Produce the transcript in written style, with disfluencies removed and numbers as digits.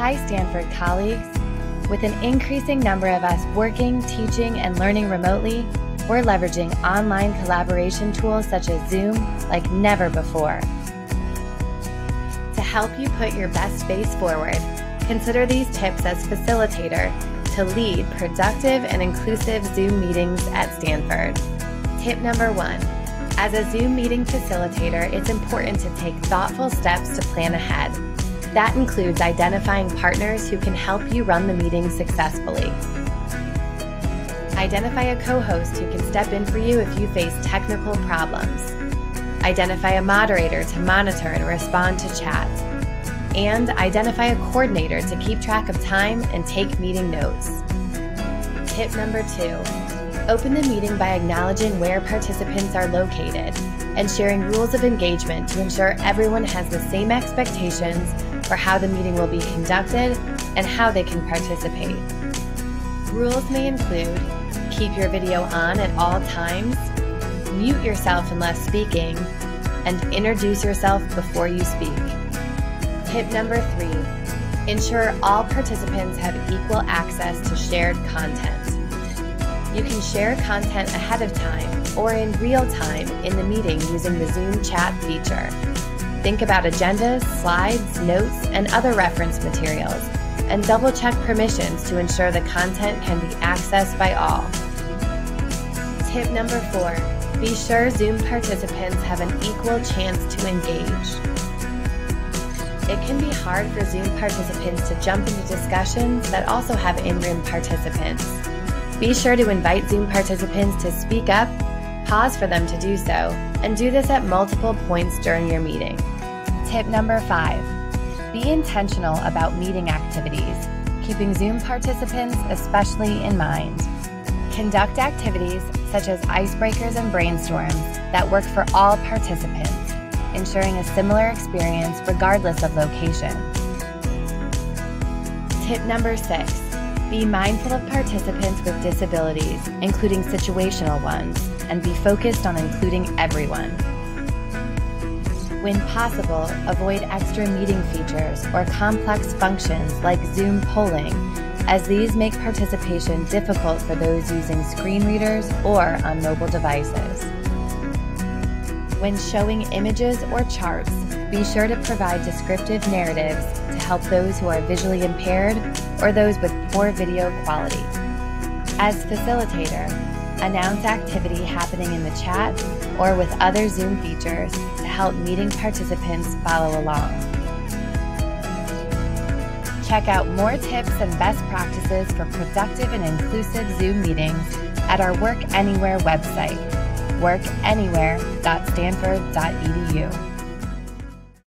Hi, Stanford colleagues. With an increasing number of us working, teaching, and learning remotely, we're leveraging online collaboration tools such as Zoom like never before. To help you put your best face forward, consider these tips as facilitator to lead productive and inclusive Zoom meetings at Stanford. Tip number 1. As a Zoom meeting facilitator, it's important to take thoughtful steps to plan ahead. That includes identifying partners who can help you run the meeting successfully. Identify a co-host who can step in for you if you face technical problems. Identify a moderator to monitor and respond to chat. And identify a coordinator to keep track of time and take meeting notes. Tip number 2. Open the meeting by acknowledging where participants are located and sharing rules of engagement to ensure everyone has the same expectations for how the meeting will be conducted and how they can participate. Rules may include: keep your video on at all times, mute yourself unless speaking, and introduce yourself before you speak. Tip number 3. Ensure all participants have equal access to shared content. You can share content ahead of time or in real time in the meeting using the Zoom chat feature. Think about agendas, slides, notes, and other reference materials, and double-check permissions to ensure the content can be accessed by all. Tip number 4. Be sure Zoom participants have an equal chance to engage. It can be hard for Zoom participants to jump into discussions that also have in-room participants. Be sure to invite Zoom participants to speak up, pause for them to do so, and do this at multiple points during your meeting. Tip number 5. Be intentional about meeting activities, keeping Zoom participants especially in mind. Conduct activities such as icebreakers and brainstorms that work for all participants, ensuring a similar experience regardless of location. Tip number 6. Be mindful of participants with disabilities, including situational ones, and be focused on including everyone. When possible, avoid extra meeting features or complex functions like Zoom polling, as these make participation difficult for those using screen readers or on mobile devices. When showing images or charts, be sure to provide descriptive narratives to help those who are visually impaired or those with poor video quality. As facilitator, announce activity happening in the chat or with other Zoom features to help meeting participants follow along. Check out more tips and best practices for productive and inclusive Zoom meetings at our Work Anywhere website, workanywhere.stanford.edu.